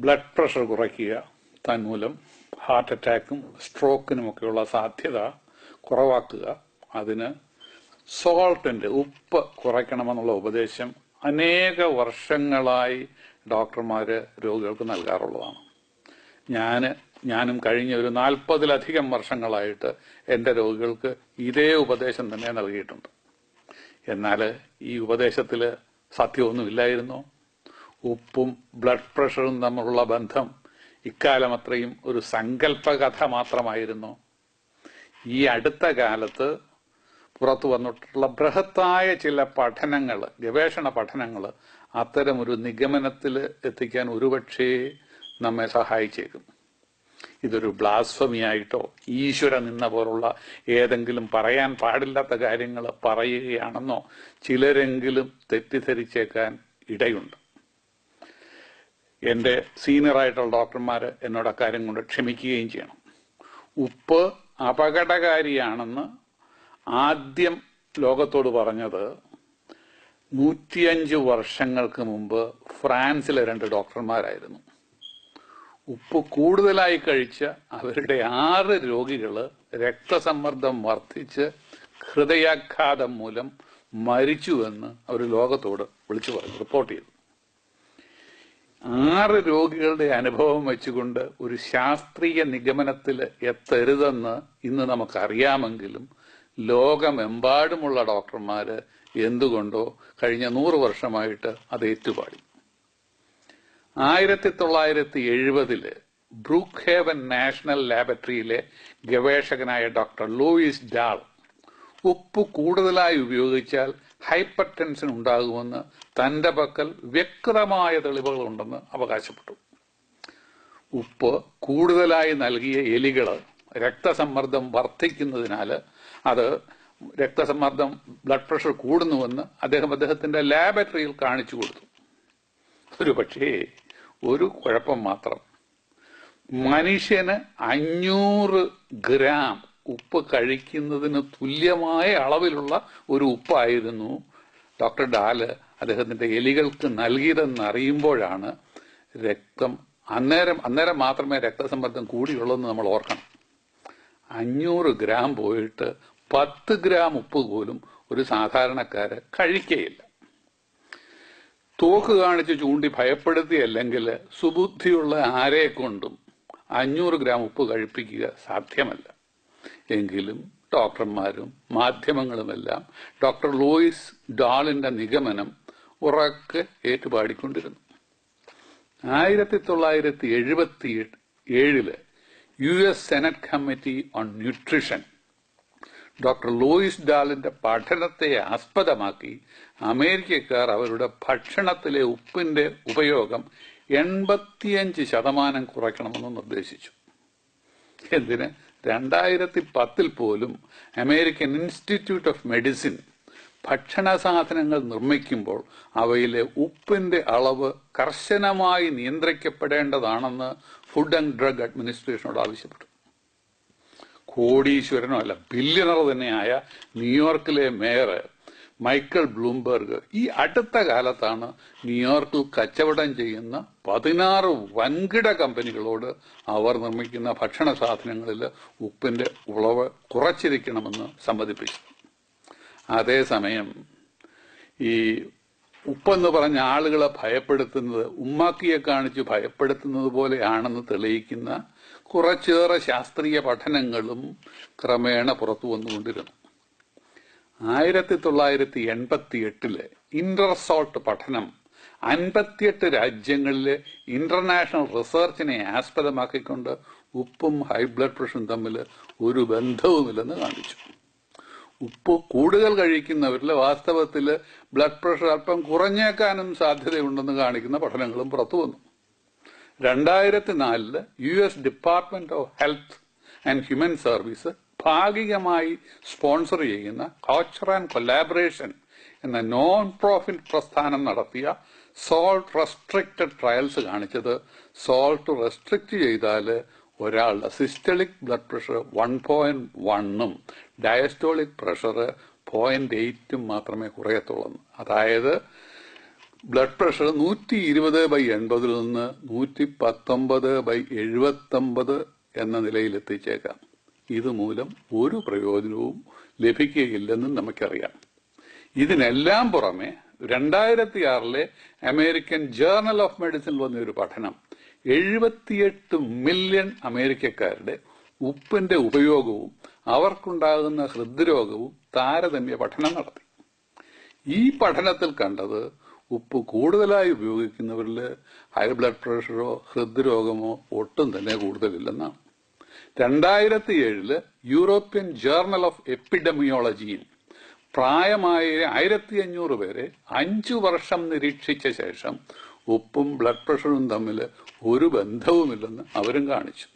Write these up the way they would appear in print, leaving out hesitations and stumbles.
Blood pressure കുറയ്ക്കുക, തന്മൂലം heart അറ്റാക്കും സ്ട്രോക്കിനുമൊക്കെയുള്ള സാധ്യത കുറവാക്കുക. അതിന് സോൾട്ടിന്റെ ഉപ്പ് കുറയ്ക്കണമെന്നുള്ള ഉപദേശം അനേക വർഷങ്ങളായി ഡോക്ടർമാര് രോഗികൾക്ക് നൽകാറുള്ളതാണ്. ഞാനും കഴിഞ്ഞ ഒരു 40-ലധികം വർഷങ്ങളായിട്ട് എൻ്റെ രോഗികൾക്ക് ഇതേ ഉപദേശം തന്നെ നൽകിയിട്ടുണ്ട്. എന്നാൽ ഈ ഉപദേശത്തിൽ സത്യമൊന്നുമില്ലായിരുന്നോ? ഉപ്പും ബ്ലഡ് പ്രഷറും തമ്മിലുള്ള ബന്ധം ഇക്കാലം അത്രയും ഒരു സങ്കല്പകഥ മാത്രമായിരുന്നു. ഈ അടുത്ത കാലത്ത് പുറത്തു വന്നിട്ടുള്ള ബൃഹത്തായ ചില പഠനങ്ങൾ, ഗവേഷണ പഠനങ്ങൾ അത്തരമൊരു നിഗമനത്തിൽ എത്തിക്കാൻ ഒരുപക്ഷേ നമ്മെ സഹായിച്ചേക്കും. ഇതൊരു ബ്ലാസ്ഫമിയായിട്ടോ ഈശ്വര നിന്ന പോലുള്ള ഏതെങ്കിലും പറയാൻ പാടില്ലാത്ത കാര്യങ്ങൾ പറയുകയാണെന്നോ ചിലരെങ്കിലും തെറ്റിദ്ധരിച്ചേക്കാൻ ഇടയുണ്ട്. എൻ്റെ സീനിയറായിട്ടുള്ള ഡോക്ടർമാർ എന്നോട് അക്കാര്യം കൊണ്ട് ക്ഷമിക്കുകയും ചെയ്യണം. ഉപ്പ് അപകടകാരിയാണെന്ന് ആദ്യം ലോകത്തോട് പറഞ്ഞത് 105 വർഷങ്ങൾക്ക് മുമ്പ് ഫ്രാൻസിലെ 2 ഡോക്ടർമാരായിരുന്നു. ഉപ്പ് കൂടുതലായി കഴിച്ച അവരുടെ 6 രോഗികൾ രക്തസമ്മർദ്ദം വർദ്ധിച്ച് ഹൃദയാഘാതം മൂലം മരിച്ചുവെന്ന് അവർ ലോകത്തോട് വിളിച്ചു പറഞ്ഞു, റിപ്പോർട്ട് ചെയ്തു. 6 രോഗികളുടെ അനുഭവം വെച്ചുകൊണ്ട് ഒരു ശാസ്ത്രീയ നിഗമനത്തിൽ എത്തരുതെന്ന് ഇന്ന് നമുക്കറിയാമെങ്കിലും ലോകമെമ്പാടുമുള്ള ഡോക്ടർമാര് എന്തുകൊണ്ടോ കഴിഞ്ഞ 100 വർഷമായിട്ട് അത് ഏറ്റുപാടി. 1970 ബ്രൂക്ക് ഹേവൻ നാഷണൽ ലാബറട്ടറിയിലെ ഗവേഷകനായ ഡോക്ടർ ലൂയിസ് ഡാൾ ഉപ്പ് കൂടുതലായി ഉപയോഗിച്ചാൽ ഹൈപ്പർ ടെൻഷൻ ഉണ്ടാകുമെന്ന് തന്റെ പക്കൽ വ്യക്തമായ തെളിവുകളുണ്ടെന്ന് അവകാശപ്പെട്ടു. ഉപ്പ് കൂടുതലായി നൽകിയ എലികള് രക്തസമ്മർദ്ദം വർദ്ധിക്കുന്നതിനാൽ അത് രക്തസമ്മർദ്ദം ബ്ലഡ് പ്രഷർ കൂടുന്നുവെന്ന് അദ്ദേഹത്തിന്റെ ലാബറട്ടറിയിൽ കാണിച്ചു കൊടുത്തു. പക്ഷേ ഒരു കുഴപ്പം മാത്രം, മനുഷ്യന് 500 ഗ്രാം ഉപ്പ് കഴിക്കുന്നതിന് തുല്യമായ അളവിലുള്ള ഒരു ഉപ്പായിരുന്നു ഡോക്ടർ ഡാല് അദ്ദേഹത്തിന്റെ എലികൾക്ക് നൽകിയതെന്നറിയുമ്പോഴാണ് അന്നേരം മാത്രമേ രക്തസമ്മർദ്ദം കൂടിയുള്ളൂ നമ്മൾ ഓർക്കണം. 500 ഗ്രാം പോയിട്ട് 10 ഗ്രാം ഉപ്പ് പോലും ഒരു സാധാരണക്കാര് കഴിക്കയില്ല. തോക്ക് കാണിച്ച് ചൂണ്ടി ഭയപ്പെടുത്തിയല്ലെങ്കിൽ സുബുദ്ധിയുള്ള ആരെ കൊണ്ടും 500 ഗ്രാം ഉപ്പ് കഴിപ്പിക്കുക സാധ്യമല്ല. എങ്കിലും ഡോക്ടർമാരും മാധ്യമങ്ങളുമെല്ലാം ഡോക്ടർ ലൂയിസ് ഡാളിന്റെ നിഗമനം ഉറക്കെ ഏറ്റുപാടിക്കൊണ്ടിരുന്നു. 1977 US senate committee on nutrition doctor Lewis ഡാളിന്റെ പഠനത്തെ ആസ്പദമാക്കി അമേരിക്കക്കാർ അവരുടെ ഭക്ഷണത്തിലെ ഉപ്പിന്റെ ഉപയോഗം 85% കുറയ്ക്കണമെന്ന് നിർദ്ദേശിച്ചു. എന്തിന്? 2010 പോലും അമേരിക്കൻ ഇൻസ്റ്റിറ്റ്യൂട്ട് ഓഫ് മെഡിസിൻ ഭക്ഷണ സാധനങ്ങൾ നിർമ്മിക്കുമ്പോൾ അവയിലെ ഉപ്പിന്റെ അളവ് കർശനമായി നിയന്ത്രിക്കപ്പെടേണ്ടതാണെന്ന് ഫുഡ് ആൻഡ് ഡ്രഗ് അഡ്മിനിസ്ട്രേഷനോട് ആവശ്യപ്പെട്ടു. കോടീശ്വരനോ അല്ല, ബില്യണർ തന്നെയായ ന്യൂയോർക്കിലെ മേയർ മൈക്കൽ ബ്ലൂംബെർഗ് ഈ അടുത്ത കാലത്താണ് ന്യൂയോർക്കിൽ കച്ചവടം ചെയ്യുന്ന 16 വൻകിട കമ്പനികളോട് അവർ നിർമ്മിക്കുന്ന ഭക്ഷണ സാധനങ്ങളിൽ ഉപ്പിന്റെ അളവ് കുറച്ചിരിക്കണമെന്ന് സമ്മതിപ്പിച്ചു. അതേസമയം ഈ ഉപ്പെന്ന് പറഞ്ഞ ആളുകളെ ഭയപ്പെടുത്തുന്നത് ഉമ്മാക്കിയെ കാണിച്ച് ഭയപ്പെടുത്തുന്നത് പോലെയാണെന്ന് തെളിയിക്കുന്ന കുറച്ചേറെ ശാസ്ത്രീയ പഠനങ്ങളും ക്രമേണ പുറത്തു വന്നുകൊണ്ടിരുന്നു. 1988 ഇന്റർസോൾട്ട് പഠനം 58 രാജ്യങ്ങളിലെ ഇന്റർനാഷണൽ റിസർച്ചിനെ ആസ്പദമാക്കിക്കൊണ്ട് ഉപ്പും ഹൈ ബ്ലഡ് പ്രഷറും തമ്മിൽ ഒരു ബന്ധവുമില്ലെന്ന് കാണിച്ചു. ഉപ്പ് കൂടുതൽ കഴിക്കുന്നവരിൽ വാസ്തവത്തിൽ ബ്ലഡ് പ്രഷർ അല്പം കുറഞ്ഞേക്കാനും സാധ്യതയുണ്ടെന്ന് കാണിക്കുന്ന പഠനങ്ങളും പുറത്തു വന്നു. 2004 US department of health and human service ഭാഗികമായി സ്പോൺസർ ചെയ്യുന്ന കൾച്ചർ ആൻഡ് കൊലാബറേഷൻ എന്ന നോൺ പ്രോഫിറ്റ് പ്രസ്ഥാനം നടത്തിയ സോൾട്ട് റെസ്ട്രിക്റ്റഡ് ട്രയൽസ് കാണിച്ചത് സോൾട്ട് റെസ്ട്രിക്റ്റ് ചെയ്താൽ ഒരാളുടെ systolic blood pressure 1.1 diastolic pressure 0.8 മാത്രമേ കുറയത്തുള്ളൂ. അതായത് ബ്ലഡ് പ്രഷർ 120/80 നിന്ന് 119/79 എന്ന നിലയിലെത്തിച്ചേക്കാം. ഇതുമൂലം ഒരു പ്രയോജനവും ലഭിക്കുകയില്ലെന്നും നമുക്കറിയാം. ഇതിനെല്ലാം പുറമെ 2006 അമേരിക്കൻ ജേർണൽ ഓഫ് മെഡിസിൻ വന്ന ഒരു പഠനം 78 മില്യൺ അമേരിക്കക്കാരുടെ ഉപ്പിന്റെ ഉപയോഗവും അവർക്കുണ്ടാകുന്ന ഹൃദ്രോഗവും താരതമ്യ പഠനം നടത്തി. ഈ പഠനത്തിൽ കണ്ടത് ഉപ്പ് കൂടുതലായി ഉപയോഗിക്കുന്നവരിൽ ഹൈ ബ്ലഡ് പ്രഷറോ ഹൃദ്രോഗമോ ഒട്ടും തന്നെ കൂടുതലില്ലെന്നാണ്. 2007 യൂറോപ്യൻ ജേർണൽ ഓഫ് എപ്പിഡമിയോളജിയിൽ പ്രായമായ 1500 പേരെ 5 വർഷം നിരീക്ഷിച്ച ശേഷം ഉപ്പും ബ്ലഡ് പ്രഷറും തമ്മിൽ ഒരു ബന്ധവുമില്ലെന്ന് അവരും കാണിച്ചു.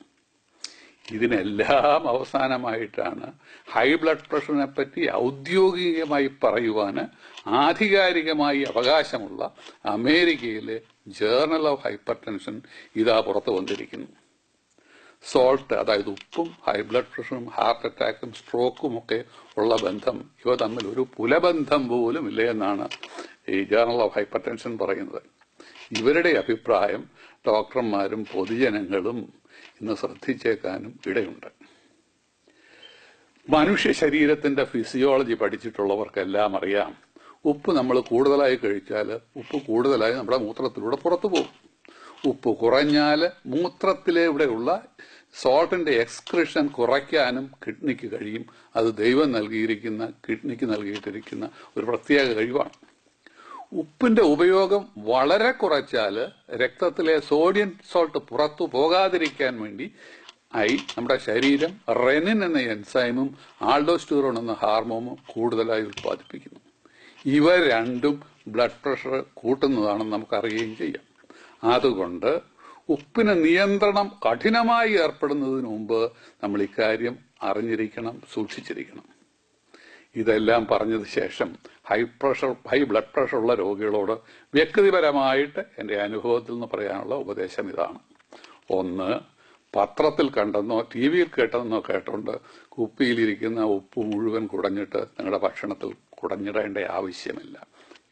ഇതിനെല്ലാം അവസാനമായിട്ടാണ് ഹൈ ബ്ലഡ് പ്രഷറിനെ പറ്റി ഔദ്യോഗികമായി പറയുവാന് ആധികാരികമായി അവകാശമുള്ള അമേരിക്കയിലെ ജേർണൽ ഓഫ് ഹൈപ്പർ ടെൻഷൻ ഇതാ പുറത്തു വന്നിരിക്കുന്നു. സോൾട്ട്, അതായത് ഉപ്പും ഹൈ ബ്ലഡ് പ്രഷറും ഹാർട്ട് അറ്റാക്കും സ്ട്രോക്കും ഒക്കെ ഉള്ള ബന്ധം, ഇവ തമ്മിൽ ഒരു പുലബന്ധം പോലും ഇല്ല എന്നാണ് ഈ ജേർണൽ ഓഫ് ഹൈപ്പർ ടെൻഷൻ പറയുന്നത്. ഇവരുടെ അഭിപ്രായം ഡോക്ടർമാരും പൊതുജനങ്ങളും ഇന്ന് ശ്രദ്ധിച്ചേക്കാനും ഇടയുണ്ട്. മനുഷ്യ ശരീരത്തിന്റെ ഫിസിയോളജി പഠിച്ചിട്ടുള്ളവർക്കെല്ലാം അറിയാം, ഉപ്പ് നമ്മൾ കൂടുതലായി കഴിച്ചാൽ ഉപ്പ് കൂടുതലായി നമ്മുടെ മൂത്രത്തിലൂടെ പുറത്തു പോകും. ഉപ്പ് കുറഞ്ഞാൽ മൂത്രത്തിലൂടെയുള്ള സോൾട്ടിന്റെ എക്സ്ക്രിഷൻ കുറയ്ക്കാനും കിഡ്നിക്ക് കഴിയും. അത് ദൈവം നൽകിയിരിക്കുന്ന, കിഡ്നിക്ക് നൽകിയിട്ടിരിക്കുന്ന ഒരു പ്രത്യേക കഴിവാണ്. ഉപ്പിന്റെ ഉപയോഗം വളരെ കുറച്ചാൽ രക്തത്തിലെ സോഡിയം സോൾട്ട് പുറത്തു പോകാതിരിക്കാൻ വേണ്ടി നമ്മുടെ ശരീരം റെനിൻ എന്ന എൻസൈമും ആൾഡോസ്റ്റീറോൺ എന്ന ഹാർമോണും കൂടുതലായി ഉത്പാദിപ്പിക്കുന്നു. ഇവ രണ്ടും ബ്ലഡ് പ്രഷർ കൂട്ടുന്നതാണെന്ന് നമുക്കറിയുകയും ചെയ്യാം. അതുകൊണ്ട് ഉപ്പിന് നിയന്ത്രണം കഠിനമായി ഏർപ്പെടുന്നതിന് മുമ്പ് നമ്മൾ ഇക്കാര്യം അറിഞ്ഞിരിക്കണം, സൂക്ഷിച്ചിരിക്കണം. ഇതെല്ലാം പറഞ്ഞത് ശേഷം ഹൈ ബ്ലഡ് പ്രഷർ ഉള്ള രോഗികളോട് വ്യക്തിപരമായിട്ട് എൻ്റെ അനുഭവത്തിൽ നിന്ന് പറയാനുള്ള ഉപദേശം ഇതാണ്. 1, പത്രത്തിൽ കണ്ടെന്നോ TV കേട്ടെന്നോ കേട്ടോണ്ട് കുപ്പിയിലിരിക്കുന്ന ഉപ്പ് മുഴുവൻ കുടഞ്ഞിട്ട് നിങ്ങളുടെ ഭക്ഷണത്തിൽ കുടഞ്ഞിടേണ്ട ആവശ്യമില്ല.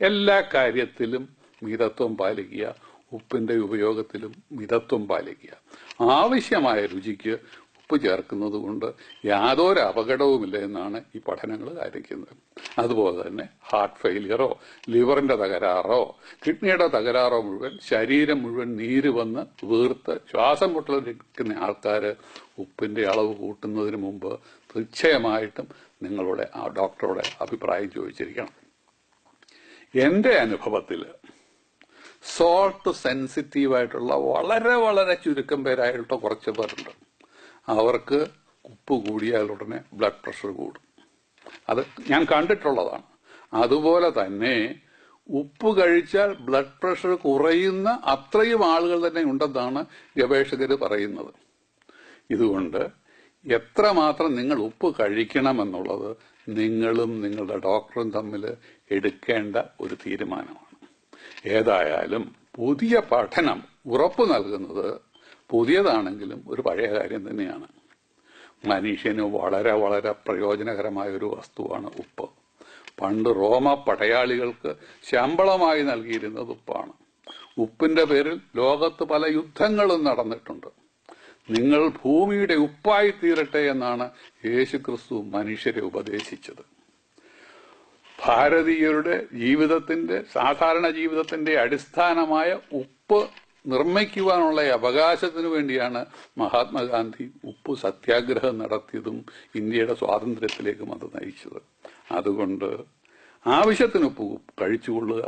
എല്ലാ കാര്യത്തിലും മിതത്വം പാലിക്കുക, ഉപ്പിന്റെ ഉപയോഗത്തിലും മിതത്വം പാലിക്കുക. ആവശ്യമായ രുചിക്ക് ഉപ്പ് ചേർക്കുന്നത് കൊണ്ട് യാതൊരു അപകടവുമില്ല എന്നാണ് ഈ പഠനങ്ങൾ കാണിക്കുന്നത്. അതുപോലെ തന്നെ ഹാർട്ട് ഫെയിലിയറോ ലിവറിന്റെ തകരാറോ കിഡ്നിയുടെ തകരാറോ മുഴുവൻ ശരീരം മുഴുവൻ നീര് വന്ന് വീർത്ത് ശ്വാസം മുട്ടലിരിക്കുന്ന ആൾക്കാര് ഉപ്പിന്റെ അളവ് കൂട്ടുന്നതിന് മുമ്പ് തീർച്ചയായിട്ടും നിങ്ങളുടെ ആ ഡോക്ടറുടെ അഭിപ്രായം ചോദിച്ചിരിക്കണം. എന്റെ അനുഭവത്തിൽ സോൾട്ട് സെൻസിറ്റീവായിട്ടുള്ള വളരെ വളരെ ചുരുക്കം പേരായിട്ട് കുറച്ച് പേരുണ്ട്. അവർക്ക് ഉപ്പ് കൂടിയാൽ ഉടനെ ബ്ലഡ് പ്രഷർ കൂടും. അത് ഞാൻ കണ്ടിട്ടുള്ളതാണ്. അതുപോലെ തന്നെ ഉപ്പ് കഴിച്ചാൽ ബ്ലഡ് പ്രഷർ കുറയുന്ന അത്രയും ആളുകൾ തന്നെ ഉണ്ടെന്നാണ് ഗവേഷകർ പറയുന്നത്. ഇതുകൊണ്ട് എത്രമാത്രം നിങ്ങൾ ഉപ്പ് കഴിക്കണമെന്നുള്ളത് നിങ്ങളും നിങ്ങളുടെ ഡോക്ടറും തമ്മിൽ എടുക്കേണ്ട ഒരു തീരുമാനമാണ്. ഏതായാലും പുതിയ പഠനം ഉറപ്പു നൽകുന്നത് പുതിയതാണെങ്കിലും ഒരു പഴയ കാര്യം തന്നെയാണ്. മനുഷ്യന് വളരെ വളരെ പ്രയോജനകരമായ ഒരു വസ്തുവാണ് ഉപ്പ്. പണ്ട് റോമ പടയാളികൾക്ക് ശമ്പളമായി നൽകിയിരുന്നത് ഉപ്പാണ്. ഉപ്പിന്റെ പേരിൽ ലോകത്ത് പല യുദ്ധങ്ങളും നടന്നിട്ടുണ്ട്. നിങ്ങൾ ഭൂമിയുടെ ഉപ്പായി തീരട്ടെ എന്നാണ് യേശുക്രിസ്തു മനുഷ്യരെ ഉപദേശിച്ചത്. ഭാരതീയരുടെ സാധാരണ ജീവിതത്തിന്റെ അടിസ്ഥാനമായ ഉപ്പ് നിർമ്മിക്കുവാനുള്ള അവകാശത്തിനു വേണ്ടിയാണ് മഹാത്മാഗാന്ധി ഉപ്പ് സത്യാഗ്രഹം നടത്തിയതും ഇന്ത്യയുടെ സ്വാതന്ത്ര്യത്തിലേക്കും അത് നയിച്ചത്. അതുകൊണ്ട് ആവശ്യത്തിന് ഉപ്പ് കഴിച്ചുകൊള്ളുക.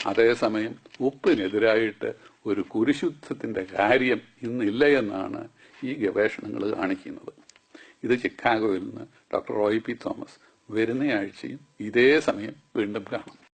അതേസമയം ഉപ്പിനെതിരായിട്ട് ഒരു കുരിശുദ്ധത്തിന്റെ കാര്യം ഇന്നില്ല എന്നാണ് ഈ ഗവേഷണങ്ങൾ കാണിക്കുന്നത്. ഇത് ചിക്കാഗോയിൽ നിന്ന് ഡോക്ടർ റോയ് പി തോമസ്. വരുന്ന ആഴ്ചയും ഇതേ സമയം വീണ്ടും കാണാം.